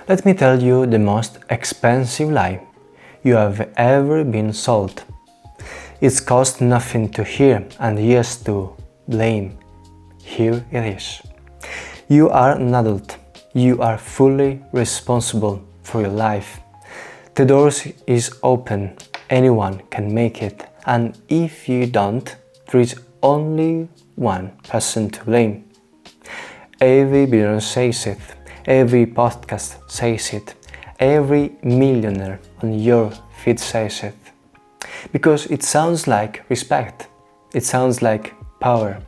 Let me tell you the most expensive lie you have ever been sold. It's cost nothing to hear and yes to blame. Here it is. You are an adult. You are fully responsible for your life. The door is open. Anyone can make it. And if you don't, there is only one person to blame. Every billionaire says it. Every podcast says it. Every millionaire on your feed says it. Because it sounds like respect. It sounds like power.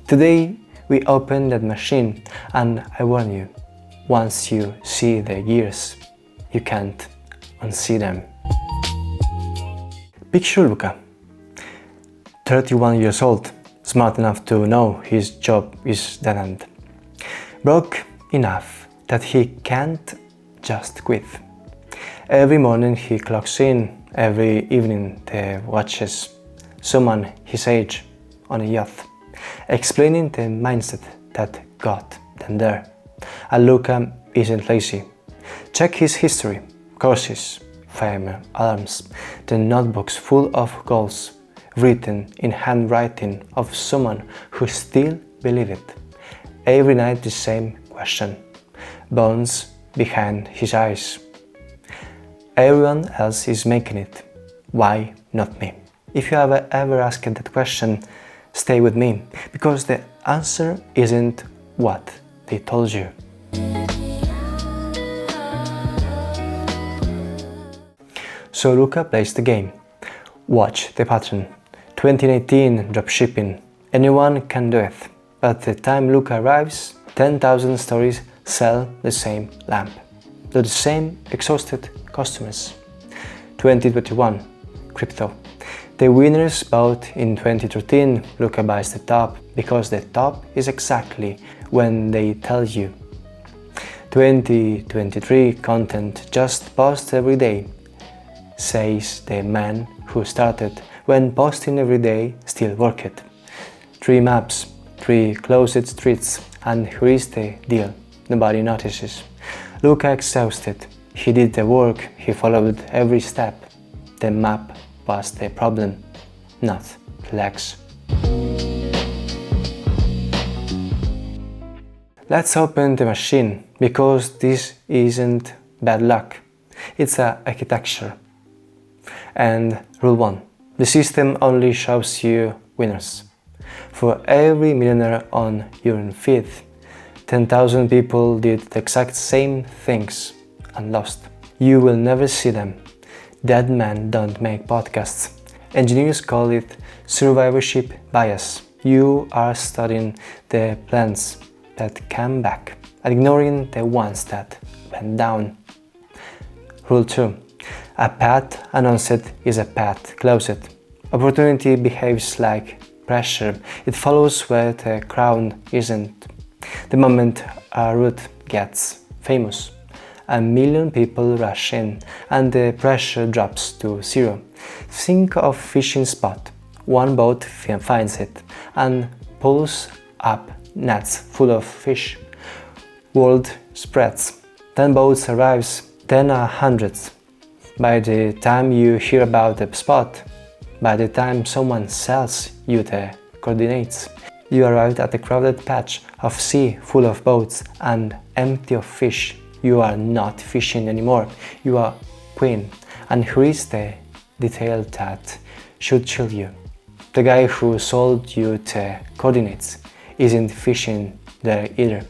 Today we open that machine and I warn you, once you see the gears, you can't unsee them. Picture Luca, 31 years old, smart enough to know his job is dead end. Broke enough that he can't just quit. Every morning he clocks in, every evening he watches someone his age on a yacht, explaining the mindset that got them there. And Luca isn't lazy. Check his history, courses, fire alarms, the notebooks full of goals, written in handwriting of someone who still believes it. Every night the same question, bones behind his eyes. Everyone else is making it. Why not me? If you have ever asked that question, stay with me, because the answer isn't what they told you. So Luca plays the game. Watch the pattern. 2019 dropshipping. Anyone can do it. But the time Luca arrives, 10,000 stories sell the same lamp to the same exhausted customers. 2021 crypto. The winners bought in 2013, Luca buys the top because the top is exactly when they tell you. 2023 content just post every day, says the man who started when posting every day still worked. 3 maps, 3 closed streets, and here is the deal. Nobody notices. Luca exhausted. He did the work, he followed every step. The map was the problem, not the legs. Let's open the machine, because this isn't bad luck. It's an architecture. And rule 1. The system only shows you winners. For every millionaire on your feed, 10,000 people did the exact same things and lost. You will never see them. Dead men don't make podcasts. Engineers call it survivorship bias. You are studying the plans that came back and ignoring the ones that went down. Rule 2. A path announced is a path closed. Opportunity behaves like pressure. It follows where the crowd isn't. The moment a route gets famous, 1 million people rush in and the pressure drops to 0. Think of fishing spot. One boat finds it and pulls up nets full of fish. Word spreads. 10 boats arrives, then hundreds. By the time you hear about the spot, by the time someone sells you the coordinates, you arrived at a crowded patch of sea full of boats and empty of fish. You are not fishing anymore, you are queen. And here is the detail that should chill you. The guy who sold you the coordinates isn't fishing there either.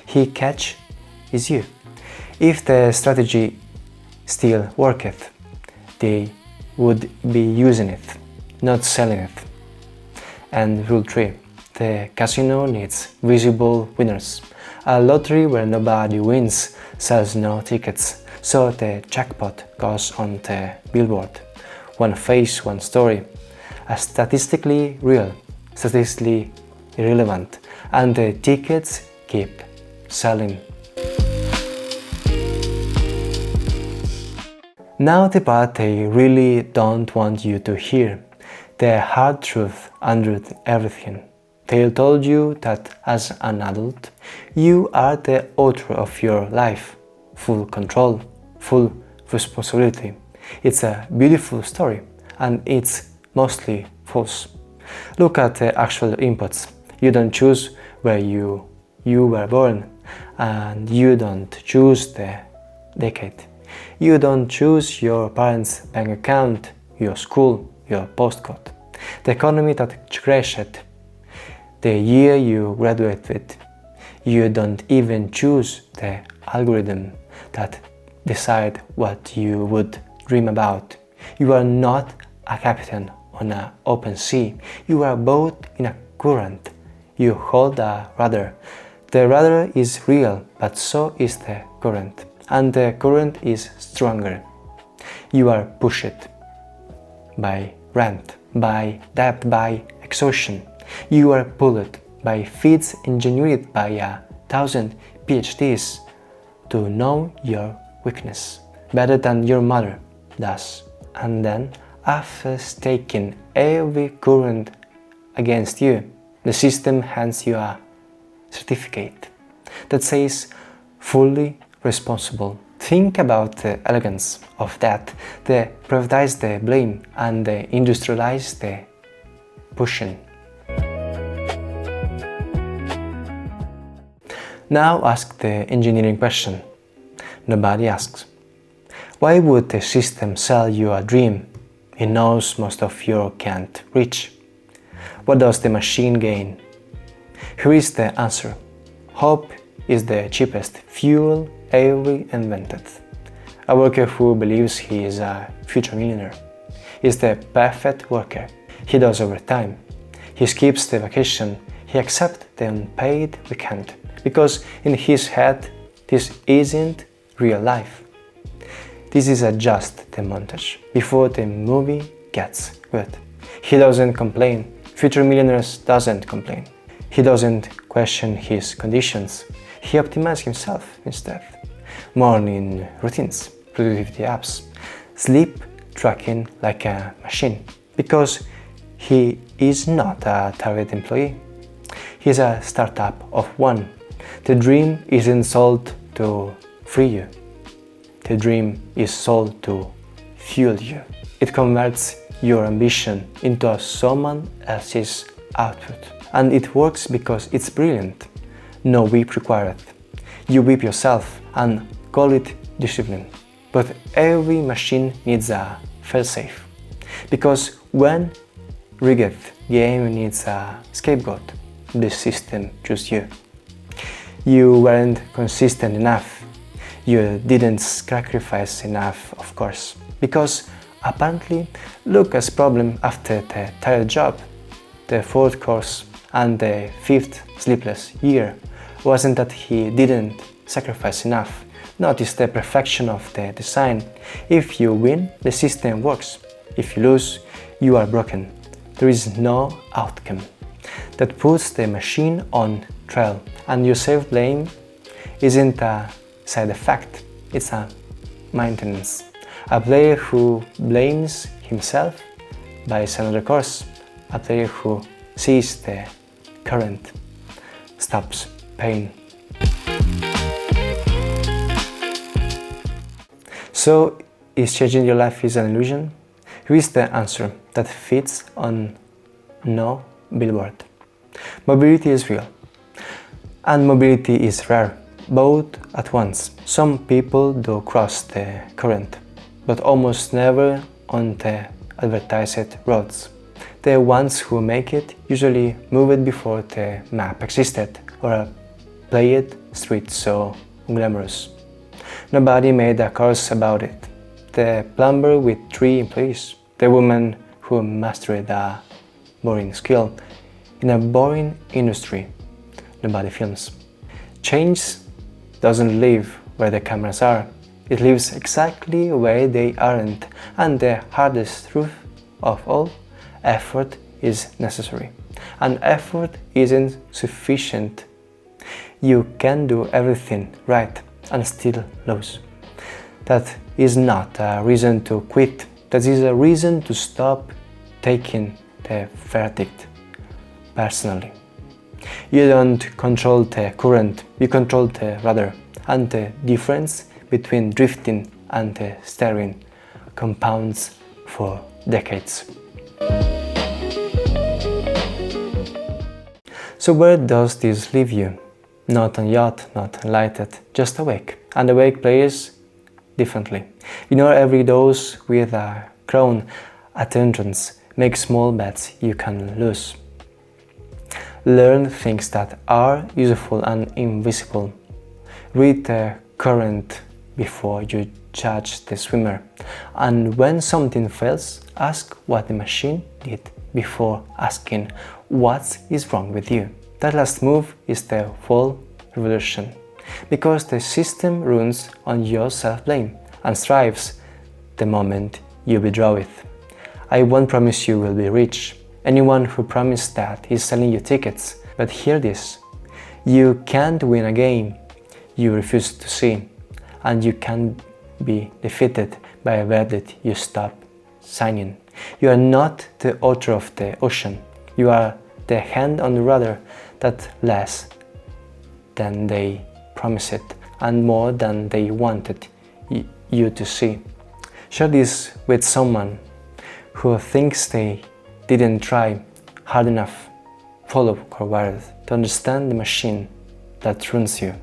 He catch is you. If the strategy still worketh, they would be using it, not selling it. And rule 3. The casino needs visible winners. A lottery where nobody wins sells no tickets, so the jackpot goes on the billboard. One face, one story. Statistically real, statistically irrelevant, and the tickets keep selling. Now the part they really don't want you to hear, the hard truth under everything. They told you that as an adult, you are the author of your life. full control, full responsibility. It's a beautiful story, and it's mostly false. Look at the actual inputs. You don't choose where you were born, and you don't choose the decade. You don't choose your parents' bank account, your school, your postcode, the economy that crashed, the year you graduated. You don't even choose the algorithm that decide what you would dream about. You are not a captain on an open sea. You are a boat in a current. You hold a rudder. The rudder is real, but so is the current, and the current is stronger. You are pushed by rent, by debt, by exhaustion. You are pulled by feats engineered by 1,000 PhDs to know your weakness better than your mother does. And then, after staking every current against you, the system hands you a certificate that says fully responsible. Think about the elegance of that. They privatize the blame and they industrialize the pushing. Now ask the engineering question. Nobody asks. Why would the system sell you a dream it knows most of you can't reach? What does the machine gain? Here is the answer. Hope is the cheapest fuel ever invented. A worker who believes he is a future millionaire is the perfect worker. He does overtime. He skips the vacation. He accepts the unpaid weekend because in his head this isn't real life. This is just the montage before the movie gets good. He doesn't complain. Future millionaires doesn't complain. He doesn't question his conditions. He optimizes himself instead. Morning routines, productivity apps, sleep tracking like a machine, because he is not a target employee. He is a startup of one. The dream isn't sold to free you. The dream is sold to fuel you. It converts your ambition into someone else's output. And it works because it's brilliant. No whip required. You whip yourself and call it discipline. But every machine needs a failsafe. Because when rigged game needs a scapegoat, the system chooses you. You weren't consistent enough. You didn't sacrifice enough, of course. Because apparently Luca's problem after the third job, the fourth course, and the fifth sleepless year wasn't that he didn't sacrifice enough. Notice the perfection of the design. If you win, the system works. If you lose, you are broken. There is no outcome. That puts the machine on trial, and your self-blame isn't a side effect, it's a maintenance. A player who blames himself buys another course. A player who sees the current stops paying. So, is changing your life is an illusion? Here is the answer that fits on no billboard. Mobility is real, and mobility is rare, both at once. Some people do cross the current, but almost never on the advertised roads. The ones who make it usually move it before the map existed, or a played street so glamorous. Nobody made a course about it. The plumber with 3 employees, the woman who mastered a boring skill in a boring industry. Nobody films. Change doesn't live where the cameras are. It lives exactly where they aren't. And the hardest truth of all, effort is necessary. And effort isn't sufficient. You can do everything right and still lose. That is not a reason to quit. That is a reason to stop taking the verdict personally. You don't control the current, you control the rudder. And the difference between drifting and the steering compounds for decades. So where does this leave you? Not on yacht, not enlightened, just awake. And awake plays differently. Ignore every dose with a crown at entrance. Make small bets you can lose. Learn things that are useful and invisible. Read the current before you judge the swimmer. And when something fails, ask what the machine did before asking what is wrong with you. That last move is the full revolution, because the system runs on your self-blame and thrives the moment you withdraw it. I won't promise you will be rich. Anyone who promised that is selling you tickets. But hear this: you can't win a game you refuse to see, and you can't be defeated by a verdict you stop signing. You are not the author of the ocean. You are the hand on the rudder that less than they promised and more than they wanted you to see. Share this with someone who thinks they didn't try hard enough. Follow CoreWired to understand the machine that runs you.